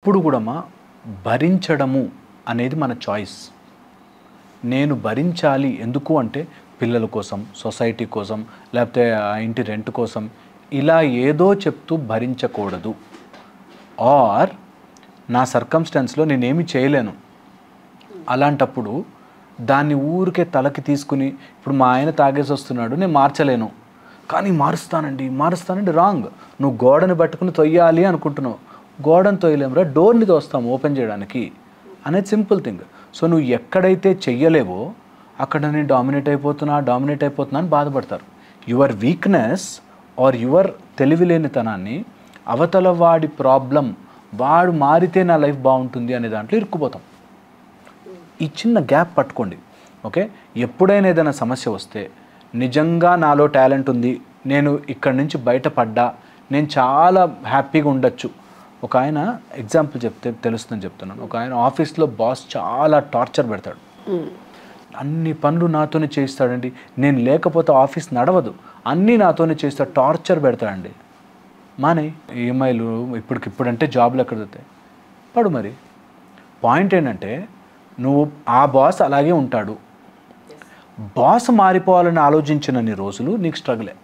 ఎప్పుడు కూడా భరించడము అనేది మన చాయిస్. నేను భరించాలి ఎందుకు అంటే పిల్లల కోసం, సొసైటీ కోసం, లేకపోతే ఆ ఇంటి రెంట్ కోసం, ఇలా ఏదో చెప్తూ భరించకూడదు. ఆర్ నా సర్కమ్స్టాన్స్లో నేనేమి చేయలేను, అలాంటప్పుడు దాన్ని ఊరికే తలకి తీసుకుని, ఇప్పుడు మా ఆయన తాగేసి వస్తున్నాడు, నేను మార్చలేను కానీ మారుస్తానండి రాంగ్. నువ్వు గోడని పట్టుకుని తొయ్యాలి అనుకుంటున్నావు, గోడను తొయ్యలేమురా, డోర్ని తోస్తాం ఓపెన్ చేయడానికి అనేది సింపుల్ థింగ్. సో నువ్వు ఎక్కడైతే చెయ్యలేవో అక్కడ నేను డామినేట్ అయిపోతున్నా అని బాధపడతారు. యువర్ వీక్నెస్ ఆర్ యువర్ తెలివిలేనితనాన్ని అవతల వాడి ప్రాబ్లం, వాడు మారితే నా లైఫ్ బాగుంటుంది అనే దాంట్లో ఇరుక్కుపోతాం. ఈ చిన్న గ్యాప్ పట్టుకోండి. ఓకే, ఎప్పుడైనా ఏదైనా సమస్య వస్తే నిజంగా నాలో టాలెంట్ ఉంది, నేను ఇక్కడి నుంచి బయటపడ్డా నేను చాలా హ్యాపీగా ఉండొచ్చు. ఒక ఆయన ఎగ్జాంపుల్ చెప్తే తెలుస్తుందని చెప్తున్నాను. ఒక ఆయన ఆఫీస్లో బాస్ చాలా టార్చర్ పెడతాడు, అన్ని పనులు నాతోనే చేయిస్తాడండి, నేను లేకపోతే ఆఫీస్ నడవదు, అన్నీ నాతోనే చేస్తాడు, టార్చర్ పెడతాడండి. మానే ఈఎంఐలు ఇప్పుడంటే జాబ్లు ఎక్కడ దొరుకుతాయి, పడు. మరి పాయింట్ ఏంటంటే నువ్వు ఆ బాస్ అలాగే ఉంటాడు, బాస్ మారిపోవాలని ఆలోచించినన్ని రోజులు నీకు స్ట్రగులే.